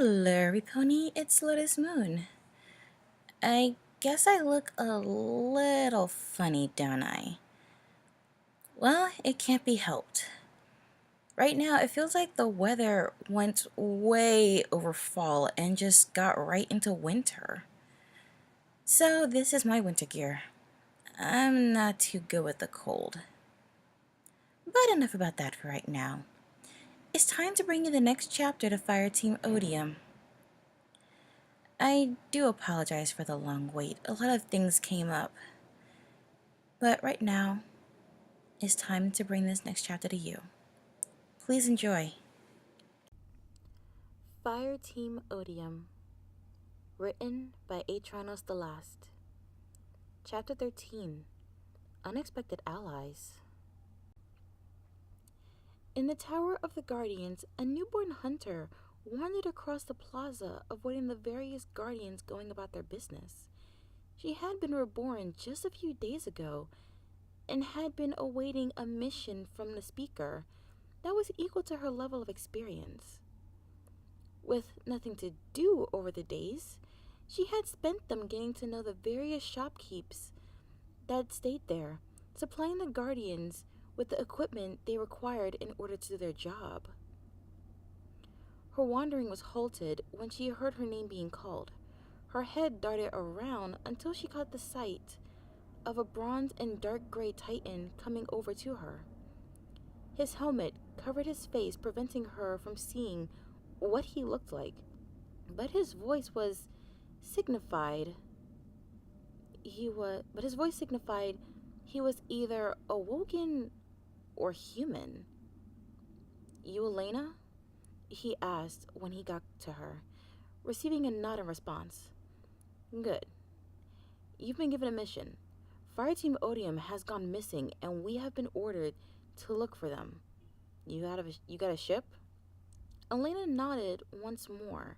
Hello, Pony. It's Lotus Moon. I guess I look a little funny, don't I? Well, it can't be helped. Right now, it feels like the weather went way over fall and just got right into winter. So, this is my winter gear. I'm not too good with the cold. But enough about that for right now. It's time to bring you the next chapter to Fireteam Odium. I do apologize for the long wait. A lot of things came up. But right now, it's time to bring this next chapter to you. Please enjoy. Fireteam Odium. Written by Atranos the Last. Chapter 13. Unexpected Allies. In the Tower of the Guardians, a newborn hunter wandered across the plaza, avoiding the various guardians going about their business. She had been reborn just a few days ago and had been awaiting a mission from the speaker that was equal to her level of experience. With nothing to do over the days, she had spent them getting to know the various shopkeepers that stayed there, supplying the guardians with the equipment they required in order to do their job. Her wandering was halted when she heard her name being called. Her head darted around until she caught the sight of a bronze and dark gray titan coming over to her. His helmet covered his face, preventing her from seeing what he looked like, but his voice signified he was either awoken or human. "You Elena?" he asked when he got to her, receiving a nod in response. "Good. You've been given a mission. Fireteam Odium has gone missing, and we have been ordered to look for them. You got a ship?" Elena nodded once more.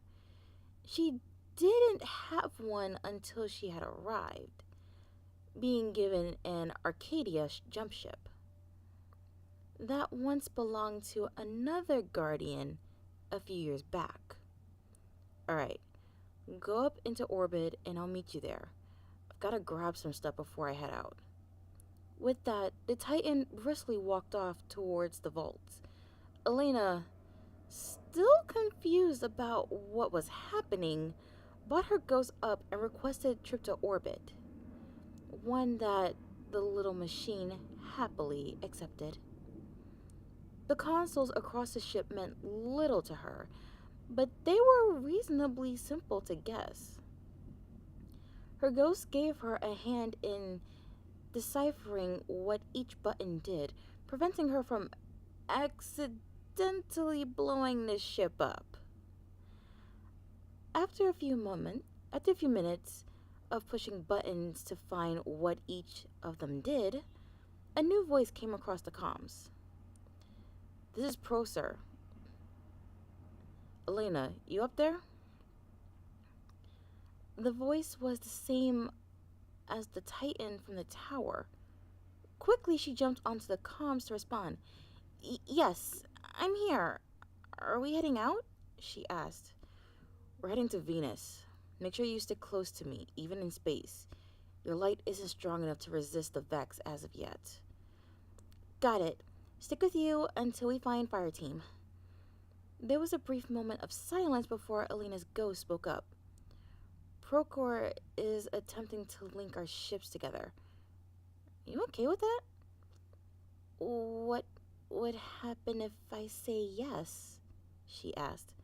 She didn't have one until she had arrived, being given an Arcadia jump ship that once belonged to another guardian a few years back. "Alright, go up into orbit and I'll meet you there. I've got to grab some stuff before I head out." With that, the Titan briskly walked off towards the vaults. Elena, still confused about what was happening, brought her ghost up and requested a trip to orbit, one that the little machine happily accepted. The consoles across the ship meant little to her, but they were reasonably simple to guess. Her ghost gave her a hand in deciphering what each button did, preventing her from accidentally blowing the ship up. After a few minutes of pushing buttons to find what each of them did, a new voice came across the comms. "This is Procer. Elena, you up there?" The voice was the same as the Titan from the tower. Quickly, she jumped onto the comms to respond. "Yes, I'm here. Are we heading out?" she asked. "We're heading to Venus. Make sure you stick close to me, even in space. Your light isn't strong enough to resist the Vex as of yet." "Got it. Stick with you until we find Fireteam." There was a brief moment of silence before Elena's ghost spoke up. "Procor is attempting to link our ships together. You okay with that?" "What would happen if I say yes?" she asked.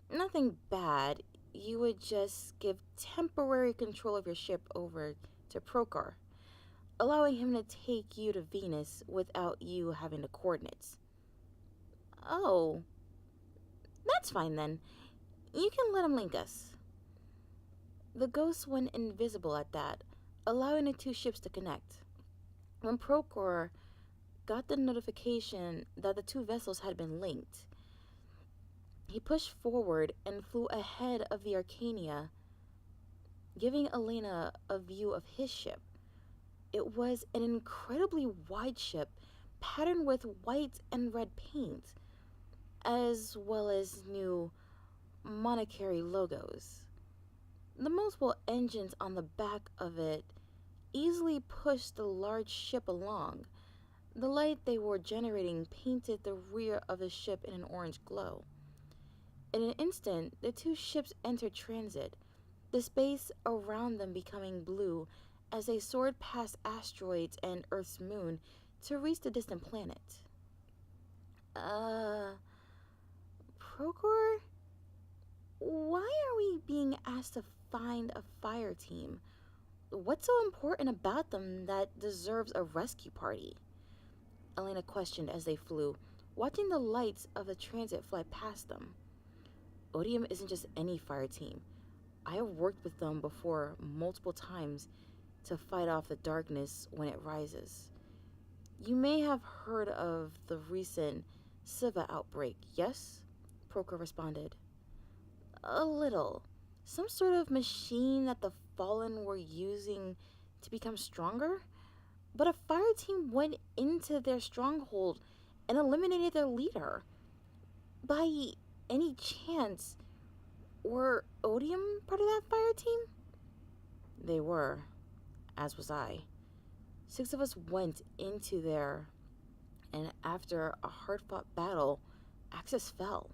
"Nothing bad. You would just give temporary control of your ship over to Procor, allowing him to take you to Venus without you having the coordinates." "Oh, that's fine then. You can let him link us." The ghost went invisible at that, allowing the two ships to connect. When Procor got the notification that the two vessels had been linked, he pushed forward and flew ahead of the Arcania, giving Elena a view of his ship. It was an incredibly wide ship, patterned with white and red paint, as well as new monetary logos. The multiple engines on the back of it easily pushed the large ship along. The light they were generating painted the rear of the ship in an orange glow. In an instant, the two ships entered transit, the space around them becoming blue as they soared past asteroids and Earth's moon to reach the distant planet. Procor? Why are we being asked to find a fire team? What's so important about them that deserves a rescue party? Elena questioned as they flew, watching the lights of the transit fly past them. Odium isn't just any fire team. I have worked with them before multiple times to fight off the darkness when it rises. You may have heard of the recent Siva outbreak, yes? Procor responded. A little. Some sort of machine that the Fallen were using to become stronger? But a fire team went into their stronghold and eliminated their leader. By any chance, were Odium part of that fire team? They were, as was I. 6 of us went into there, and after a hard-fought battle, Axis fell.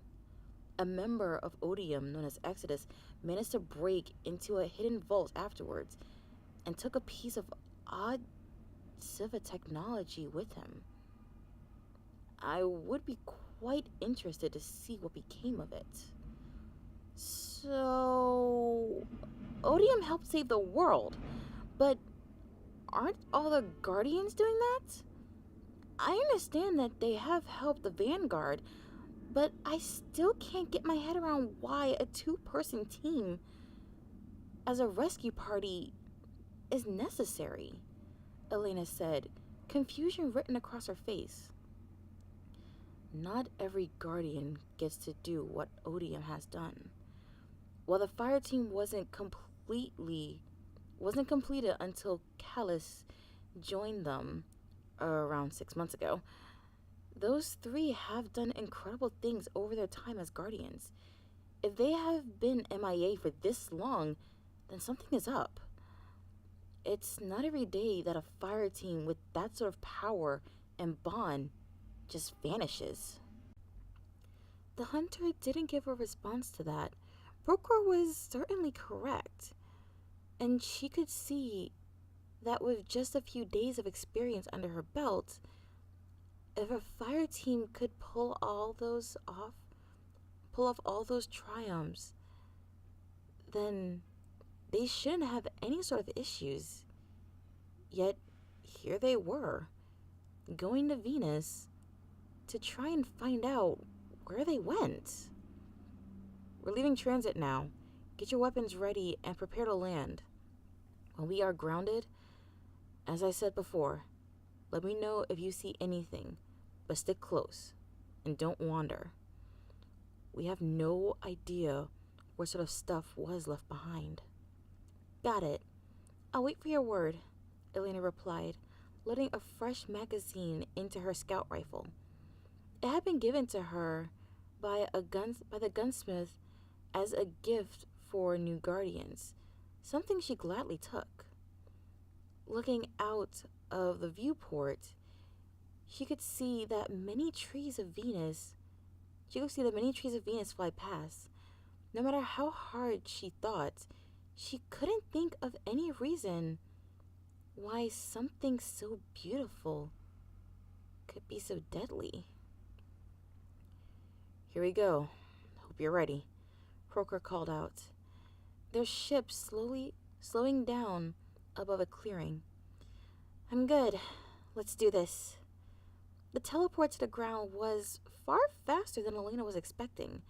A member of Odium, known as Exodus, managed to break into a hidden vault afterwards and took a piece of odd Siva technology with him. I would be quite interested to see what became of it. So, Odium helped save the world, but aren't all the Guardians doing that? I understand that they have helped the Vanguard, but I still can't get my head around why a 2-person team as a rescue party is necessary, Elena said, confusion written across her face. Not every Guardian gets to do what Odium has done. While the fire team wasn't completed until Callus joined them around 6 months ago, those 3 have done incredible things over their time as Guardians. If they have been MIA for this long, then something is up. It's not every day that a fire team with that sort of power and bond just vanishes. The hunter didn't give a response to that. Procor was certainly correct, and she could see that with just a few days of experience under her belt, if a fire team could pull off all those triumphs, then they shouldn't have any sort of issues. Yet, here they were, going to Venus to try and find out where they went. We're leaving transit now. Get your weapons ready and prepare to land. When we are grounded, as I said before, let me know if you see anything, but stick close and don't wander. We have no idea what sort of stuff was left behind. Got it. I'll wait for your word, Elena replied, loading a fresh magazine into her scout rifle. It had been given to her by the gunsmith as a gift for new guardians, something she gladly took. Looking out of the viewport, she could see that many trees of Venus fly past. No matter how hard she thought, she couldn't think of any reason why something so beautiful could be so deadly. Here we go. Hope you're ready, Procor called out. Their ship slowing down above a clearing. I'm good. Let's do this. The teleport to the ground was far faster than Elena was expecting,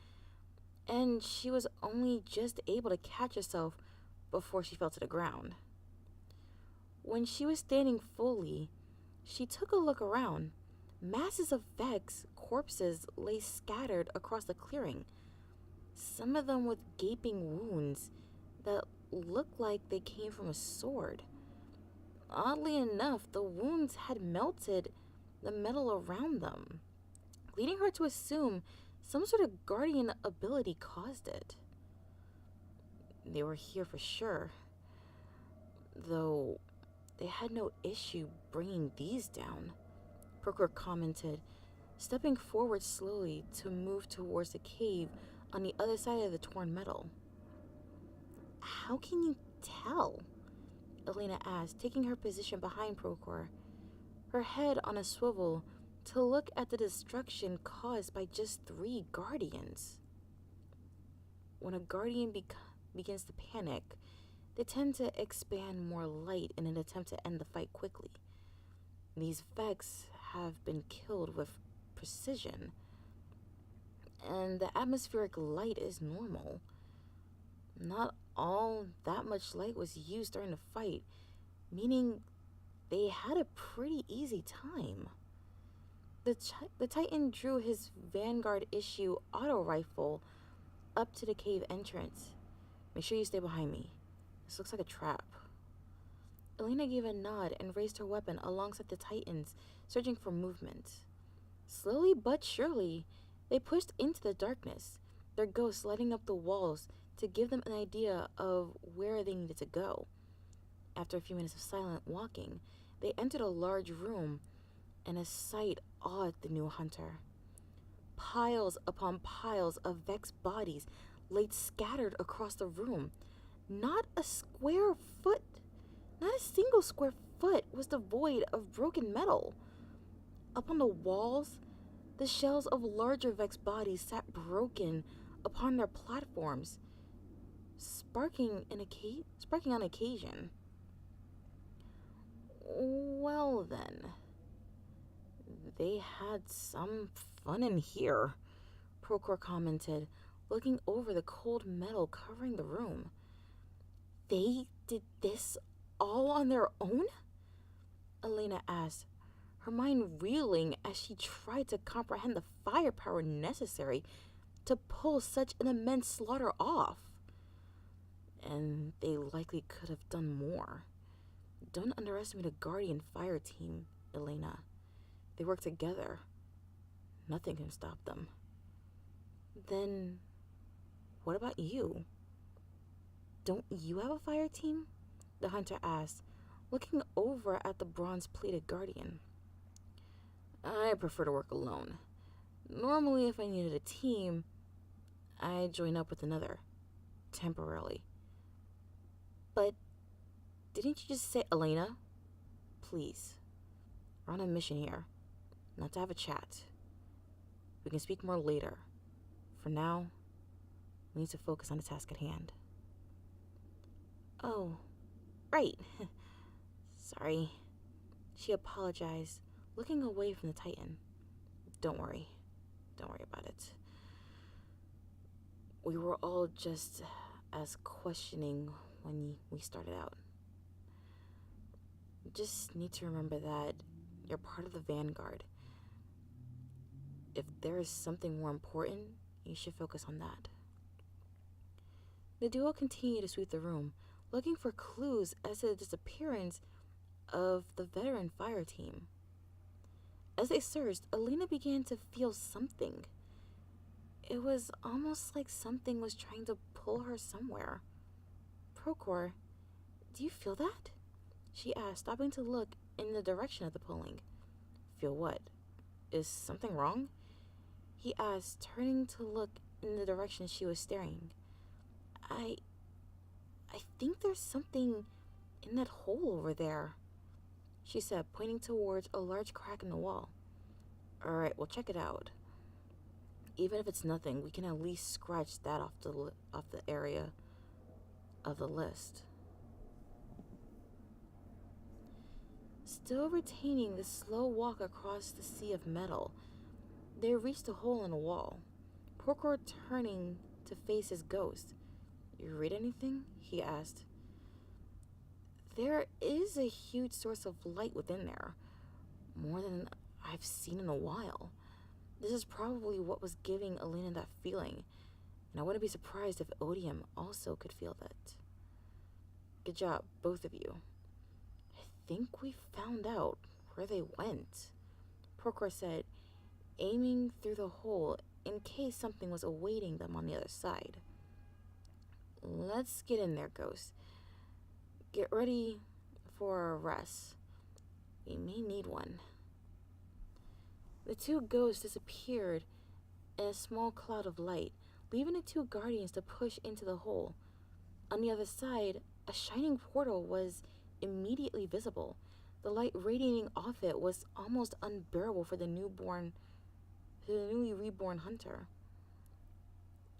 and she was only just able to catch herself before she fell to the ground. When she was standing fully, she took a look around. Masses of Vex corpses lay scattered across the clearing, some of them with gaping wounds that looked like they came from a sword. Oddly enough, the wounds had melted the metal around them, leading her to assume Some sort of guardian ability caused it. They were here for sure, though they had no issue bringing these down, Prokhor commented, stepping forward slowly to move towards the cave on the other side of the torn metal. How can you tell? Elena asked, taking her position behind Prokhor, her head on a swivel to look at the destruction caused by just 3 guardians. When a guardian begins to panic, they tend to expand more light in an attempt to end the fight quickly. These Vex have been killed with precision, and the atmospheric light is normal. Not all that much light was used during the fight, meaning they had a pretty easy time. The Titan drew his Vanguard issue auto rifle up to the cave entrance. Make sure you stay behind me. This looks like a trap. Elena gave a nod and raised her weapon alongside the Titans, searching for movement. Slowly but surely, they pushed into the darkness, their ghosts lighting up the walls to give them an idea of where they needed to go. After a few minutes of silent walking, they entered a large room, and a sight awed the new hunter. Piles upon piles of Vex bodies lay scattered across the room. Not a single square foot was devoid of broken metal. Up on the walls, the shells of larger Vex bodies sat broken upon their platforms, sparking on occasion. Well then, they had some fun in here, Prokhor commented, looking over the cold metal covering the room. They did this all on their own? Elena asked, her mind reeling as she tried to comprehend the firepower necessary to pull such an immense slaughter off. And they likely could have done more. Don't underestimate a Guardian fire team, Elena. They work together. Nothing can stop them. Then, what about you? Don't you have a fire team? The hunter asked, looking over at the bronze-plated Guardian. I prefer to work alone. Normally, if I needed a team, I'd join up with another, temporarily. But didn't you just say, Elena? Please. We're on a mission here, not to have a chat. We can speak more later. For now, we need to focus on the task at hand. Oh, right. Sorry. She apologized, looking away from the Titan. Don't worry about it. We were all just as questioning when we started out. You just need to remember that you're part of the Vanguard. If there is something more important, you should focus on that. The duo continued to sweep the room, looking for clues as to the disappearance of the veteran fire team. As they searched, Elena began to feel something. It was almost like something was trying to pull her somewhere. Prokhor, do you feel that? She asked, stopping to look in the direction of the pulling. Feel what? Is something wrong? He asked, turning to look in the direction she was staring. I think there's something in that hole over there, she said, pointing towards a large crack in the wall. Alright, we'll check it out. Even if it's nothing, we can at least scratch that off the area of the list. Still retaining the slow walk across the sea of metal, they reached a hole in the wall. Prokhor turning to face his ghost. You read anything? He asked. There is a huge source of light within there, more than I've seen in a while. This is probably what was giving Elena that feeling, and I wouldn't be surprised if Odium also could feel that. Good job, both of you. I think we found out where they went, Prokhor said, aiming through the hole in case something was awaiting them on the other side. Let's get in there, Ghost. Get ready for a rest. We may need one. The two ghosts disappeared in a small cloud of light, leaving the two guardians to push into the hole. On the other side, a shining portal was immediately visible. The light radiating off it was almost unbearable for the newly reborn hunter.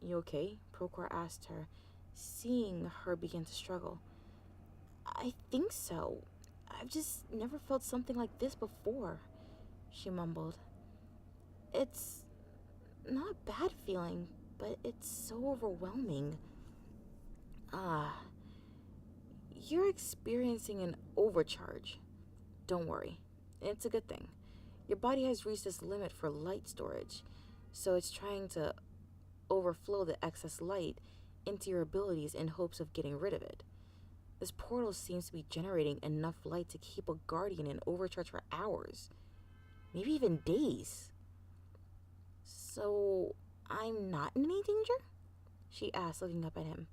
You okay? Procor asked her, seeing her begin to struggle. I think so. I've just never felt something like this before, she mumbled. It's not a bad feeling, but it's so overwhelming. You're experiencing an overcharge. Don't worry, it's a good thing. Your body has reached its limit for light storage, so it's trying to overflow the excess light into your abilities in hopes of getting rid of it. This portal seems to be generating enough light to keep a guardian in overcharge for hours, maybe even days. So, I'm not in any danger? She asked, looking up at him.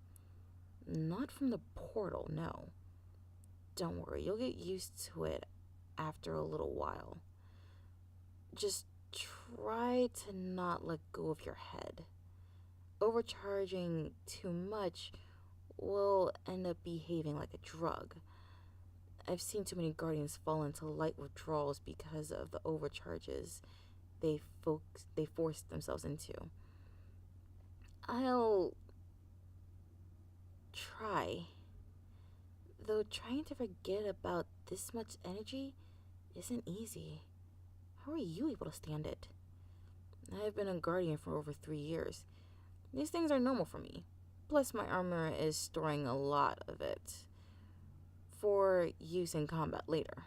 Not from the portal, no. Don't worry, you'll get used to it after a little while. Just try to not let go of your head. Overcharging too much will end up behaving like a drug. I've seen too many guardians fall into light withdrawals because of the overcharges they forced themselves into. I'll try. Though trying to forget about this much energy isn't easy. How are you able to stand it? I've been a guardian for over 3 years. These things are normal for me. Plus, my armor is storing a lot of it for use in combat later.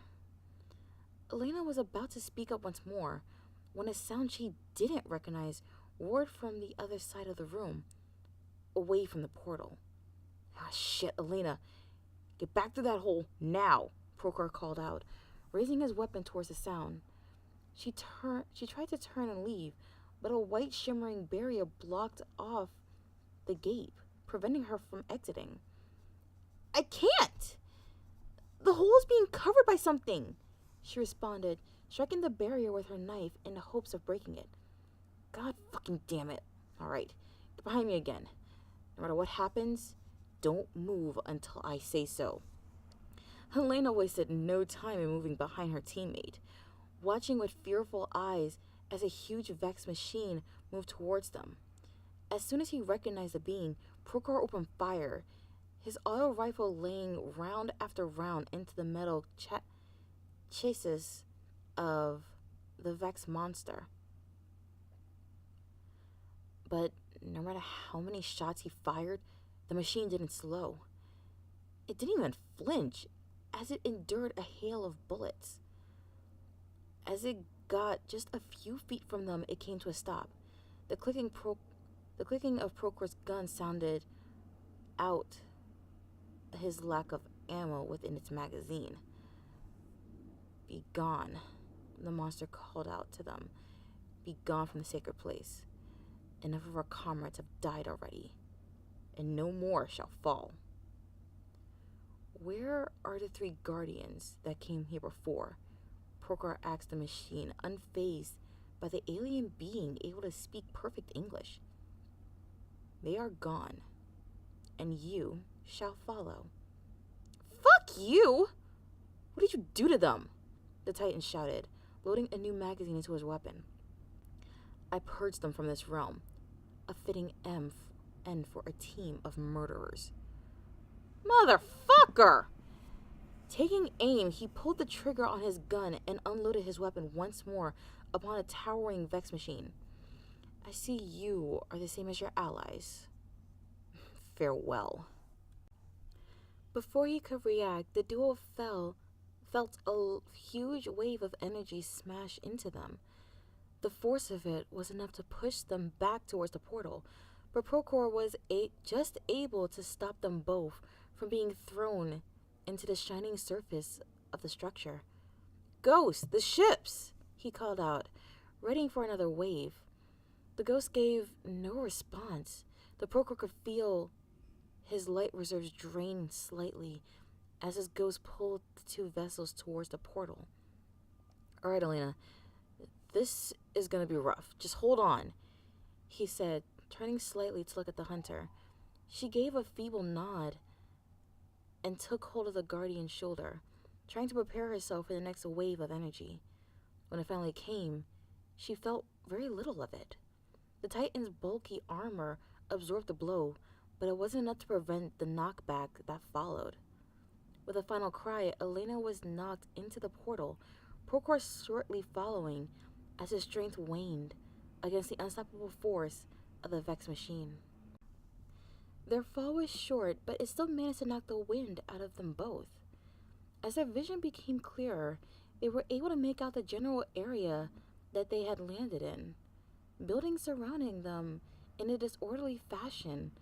Elena was about to speak up once more when a sound she didn't recognize roared from the other side of the room, away from the portal. Ah, shit, Elena. Get back to that hole, now, Procor called out, raising his weapon towards the sound. She tried to turn and leave, but a white shimmering barrier blocked off the gate, preventing her from exiting. I can't! The hole is being covered by something, she responded, striking the barrier with her knife in the hopes of breaking it. God fucking damn it. Alright, get behind me again. No matter what happens, don't move until I say so. Helena wasted no time in moving behind her teammate, watching with fearful eyes as a huge Vex machine moved towards them. As soon as he recognized the being, Procor opened fire, his auto rifle laying round after round into the metal chassis of the Vex monster. But no matter how many shots he fired, the machine didn't slow. It didn't even flinch as it endured a hail of bullets. As it got just a few feet from them, it came to a stop. The clicking of Procor's gun sounded out his lack of ammo within its magazine. Be gone, the monster called out to them. Be gone from the sacred place. Enough of our comrades have died already, and no more shall fall. Where are the 3 guardians that came here before? Procor asked the machine, unfazed by the alien being able to speak perfect English. They are gone, and you shall follow. Fuck you! What did you do to them? The Titan shouted, loading a new magazine into his weapon. I purged them from this realm. A fitting end for a team of murderers. Motherfucker! Taking aim, he pulled the trigger on his gun and unloaded his weapon once more upon a towering Vex machine. I see you are the same as your allies. Farewell. Before he could react, the duo felt a huge wave of energy smash into them. The force of it was enough to push them back towards the portal, but Procor was just able to stop them both from being thrown into the shining surface of the structure. Ghost, the ships! He called out, ready for another wave. The ghost gave no response. The Procor could feel his light reserves drain slightly as his ghost pulled the two vessels towards the portal. All right, Elena, this is gonna be rough. Just hold on, he said, turning slightly to look at the hunter. She gave a feeble nod and took hold of the guardian's shoulder, trying to prepare herself for the next wave of energy. When it finally came, she felt very little of it. The Titan's bulky armor absorbed the blow, but it wasn't enough to prevent the knockback that followed. With a final cry, Elena was knocked into the portal, Procor shortly following as his strength waned against the unstoppable force of the Vex machine. Their fall was short, but it still managed to knock the wind out of them both. As their vision became clearer, they were able to make out the general area that they had landed in. Buildings surrounding them in a disorderly fashion,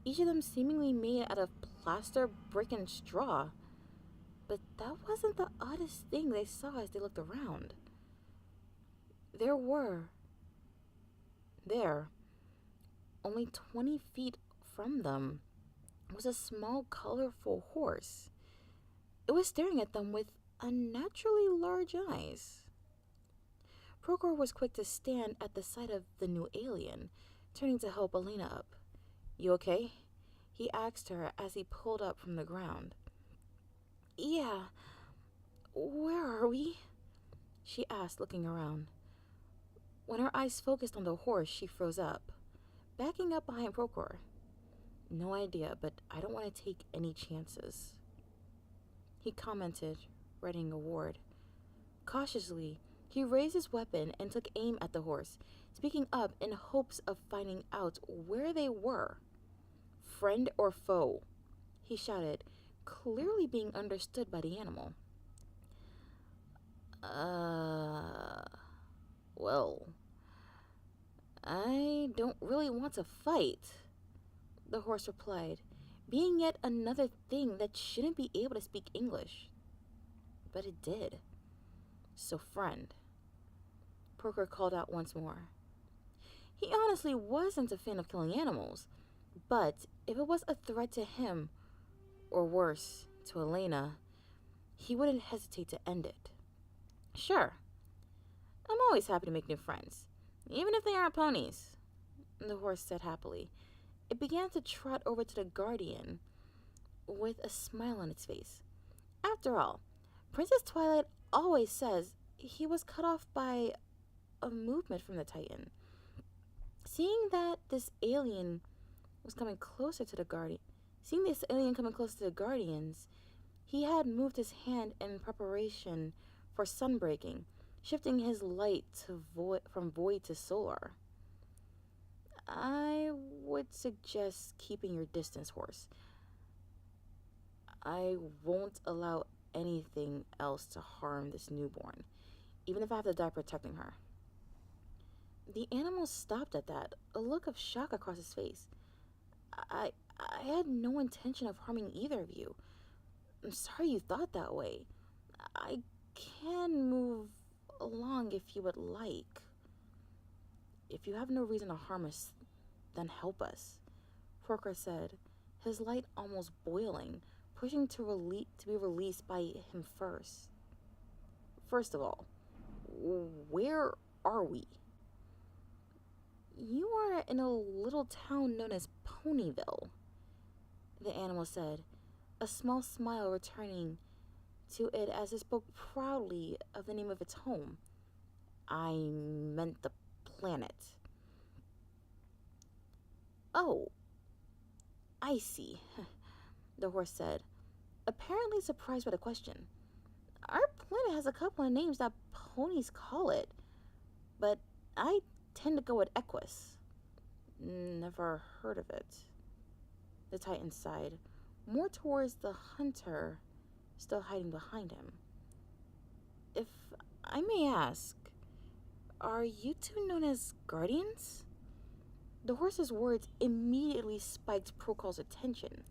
each of them seemingly made out of plaster, brick, and straw. But that wasn't the oddest thing they saw as they looked around. There, only 20 feet from them, was a small, colorful horse. It was staring at them with unnaturally large eyes. Procor was quick to stand at the sight of the new alien, turning to help Elena up. You okay? He asked her as he pulled up from the ground. Yeah. Where are we? She asked, looking around. When her eyes focused on the horse, she froze up, backing up behind Procor. No idea, but I don't want to take any chances, he commented, readying a ward. Cautiously, he raised his weapon and took aim at the horse, speaking up in hopes of finding out where they were. Friend or foe? He shouted, clearly being understood by the animal. Well, I don't really want to fight, the horse replied, being yet another thing that shouldn't be able to speak English. But it did. So, friend, Procor called out once more. He honestly wasn't a fan of killing animals, but if it was a threat to him, or worse, to Elena, he wouldn't hesitate to end it. Sure, I'm always happy to make new friends, even if they aren't ponies, the horse said happily. It began to trot over to the guardian with a smile on its face. After all, Princess Twilight always says he was cut off by a movement from the Titan. Seeing this alien coming closer to the guardians, he had moved his hand in preparation for sunbreaking, shifting his light from void to solar. I would suggest keeping your distance, horse. I won't allow anything else to harm this newborn, even if I have to die protecting her. The animal stopped at that, a look of shock across his face. I had no intention of harming either of you. I'm sorry you thought that way. I can move along if you would like. If you have no reason to harm us, then help us, Procor said, his light almost boiling, pushing to be released by him first. First of all, where are we? You are in a little town known as Ponyville, the animal said, a small smile returning to it as it spoke proudly of the name of its home. I meant the planet. Oh, I see, the horse said, apparently surprised by the question. Our planet has a couple of names that ponies call it, but I tend to go with Equus. Never heard of it. The Titan sighed, more towards the hunter still hiding behind him. If I may ask, are you two known as guardians? The horse's words immediately spiked Procor's attention.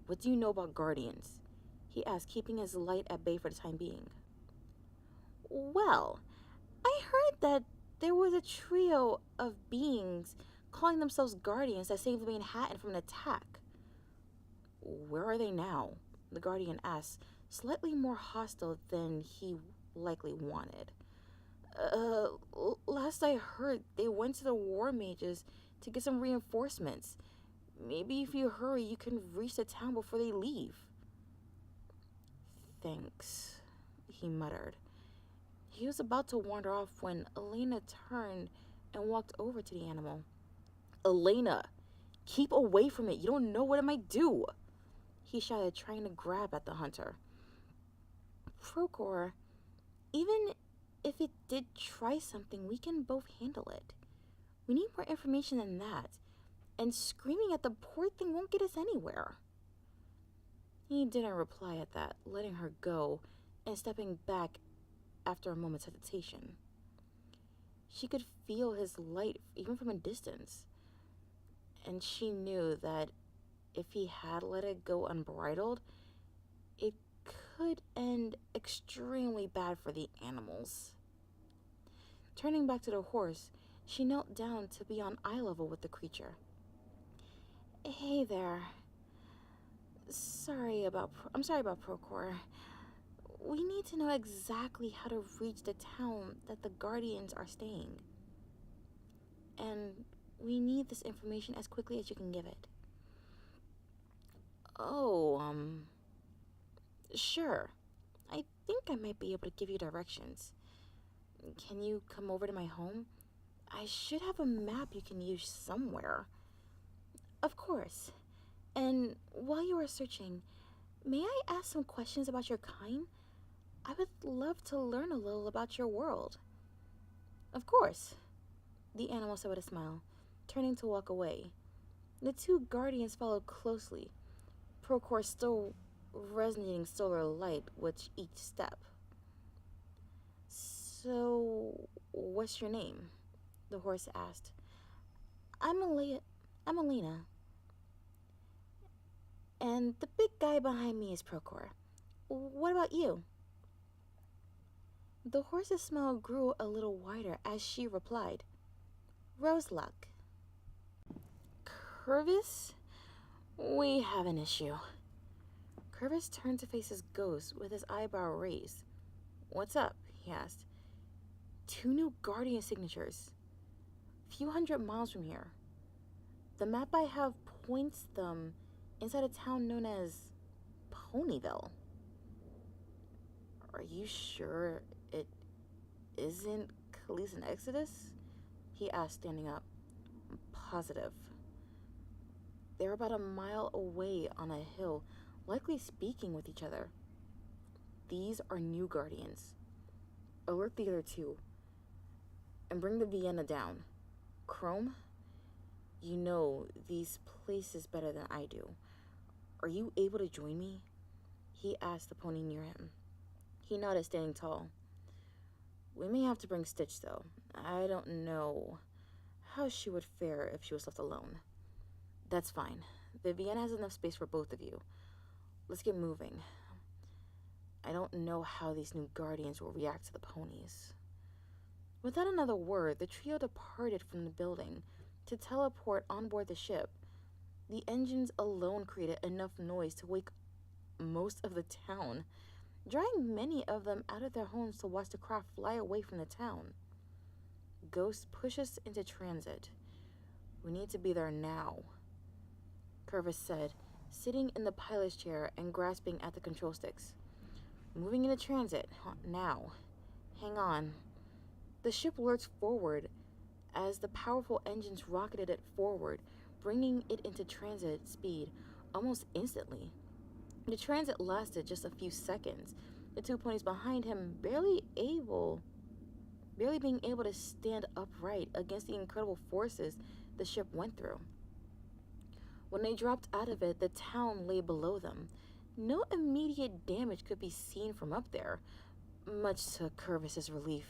What do you know about guardians? He asked, keeping his light at bay for the time being. Well, I heard that there was a trio of beings calling themselves guardians that saved the Manhattan from an attack. Where are they now? The guardian asked, slightly more hostile than he likely wanted. Last I heard, they went to the war mages to get some reinforcements. Maybe if you hurry, you can reach the town before they leave. Thanks, he muttered. He was about to wander off when Elena turned and walked over to the animal. Elena, keep away from it. You don't know what it might do, he shouted, trying to grab at the hunter. Prochor, even if it did try something, we can both handle it. We need more information than that, and screaming at the poor thing won't get us anywhere. He didn't reply at that, letting her go and stepping back after a moment's hesitation. She could feel his light even from a distance, and she knew that if he had let it go unbridled, it could end extremely bad for the animals. Turning back to the horse, she knelt down to be on eye level with the creature. Hey there. I'm sorry about Prochor. We need to know exactly how to reach the town that the Guardians are staying. And we need this information as quickly as you can give it. Oh, sure. I think I might be able to give you directions. Can you come over to my home? I should have a map you can use somewhere. Of course. And while you are searching, may I ask some questions about your kind? I would love to learn a little about your world. Of course, the animal said with a smile, turning to walk away. The two guardians followed closely, Prochor still resonating solar light with each step. So, what's your name? The horse asked. I'm Elena. And the big guy behind me is Prochor. What about you? The horse's smile grew a little wider as she replied, Roseluck. Curvis? We have an issue. Curvis turned to face his ghost with his eyebrow raised. What's up? He asked. 2 new guardian signatures. Few hundred miles from here. The map I have points them inside a town known as Ponyville. Are you sure it isn't Khalees and Exodus? He asked, standing up. I'm positive. They're about a mile away on a hill, likely speaking with each other. These are new guardians. Alert the other 2. And bring the Vienna down. Chrome, you know these places better than I do. Are you able to join me? He asked the pony near him. He nodded, standing tall. We may have to bring Stitch, though. I don't know how she would fare if she was left alone. That's fine. The Vienna has enough space for both of you. Let's get moving. I don't know how these new guardians will react to the ponies. Without another word, the trio departed from the building to teleport on board the ship. The engines alone created enough noise to wake most of the town, drawing many of them out of their homes to watch the craft fly away from the town. Ghost, push us into transit. We need to be there now, Curvis said, sitting in the pilot's chair and grasping at the control sticks. Moving into transit, now. Hang on. The ship lurched forward as the powerful engines rocketed it forward, bringing it into transit speed almost instantly. The transit lasted just a few seconds, the 2 ponies behind him barely being able to stand upright against the incredible forces the ship went through. When they dropped out of it, the town lay below them. No immediate damage could be seen from up there, much to Curvis's relief.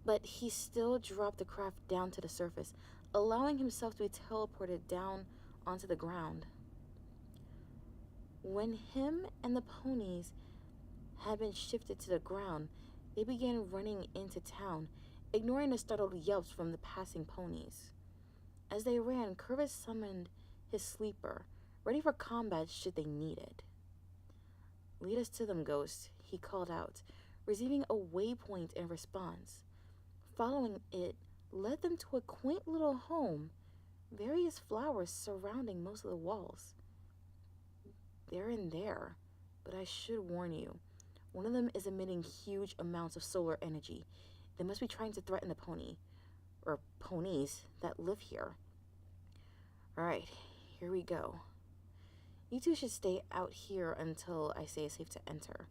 But he still dropped the craft down to the surface, allowing himself to be teleported down onto the ground. When him and the ponies had been shifted to the ground, they began running into town, ignoring the startled yelps from the passing ponies. As they ran, Curvis summoned his sleeper, ready for combat should they need it. "Lead us to them, Ghost," he called out, receiving a waypoint in response. Following it led them to a quaint little home, various flowers surrounding most of the walls. "They're in there, but I should warn you. One of them is emitting huge amounts of solar energy. They must be trying to threaten the ponies that live here. Alright, here we go. You two should stay out here until I say it's safe to enter,"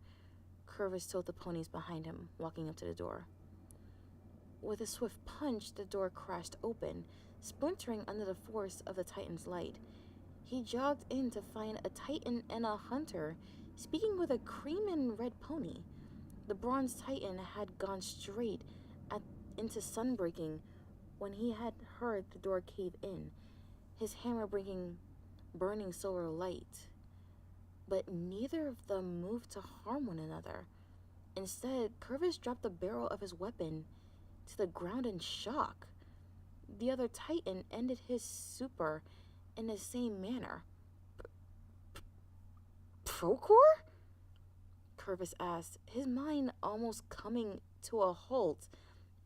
Curvis told the ponies behind him, walking up to the door. With a swift punch, the door crashed open, splintering under the force of the Titan's light. He jogged in to find a Titan and a hunter, speaking with a cream and red pony. The bronze Titan had gone straight into sunbreaking when he had heard the door cave in, his hammer bringing burning solar light. But neither of them moved to harm one another. Instead, Curvis dropped the barrel of his weapon to the ground in shock. The other Titan ended his super in the same manner. "Procor?" Curvis asked, his mind almost coming to a halt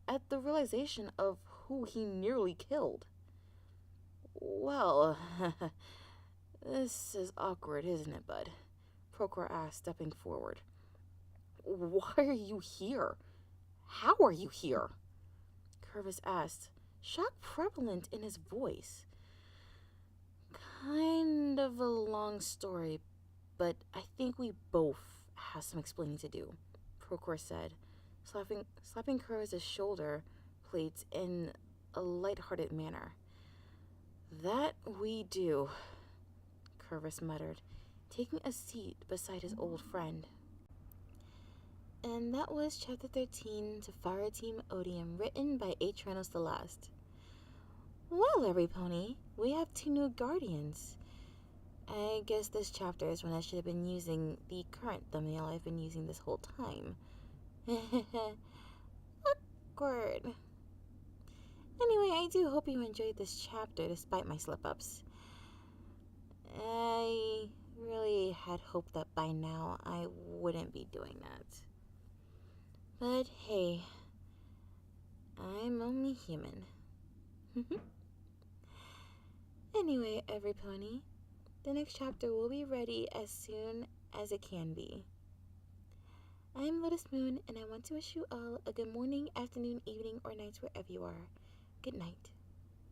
at the realization of who he nearly killed. "Well, this is awkward, isn't it, bud?" Procor asked, stepping forward. "Why are you here? How are you here?" Curvis asked, shock prevalent in his voice. "Kind of a long story, but I think we both have some explaining to do," Procor said, slapping Curvis's shoulder plates in a light-hearted manner. "That we do," Curvis muttered, taking a seat beside his old friend. And that was Chapter 13 to Fireteam Odium, written by Atranos the Last. Well, every pony, we have 2 new guardians. I guess this chapter is when I should have been using the current thumbnail I've been using this whole time. Awkward. Anyway, I do hope you enjoyed this chapter despite my slip-ups. I really had hoped that by now I wouldn't be doing that. But hey, I'm only human. Anyway, every pony, the next chapter will be ready as soon as it can be. I'm Lotus Moon, and I want to wish you all a good morning, afternoon, evening, or night wherever you are. Good night.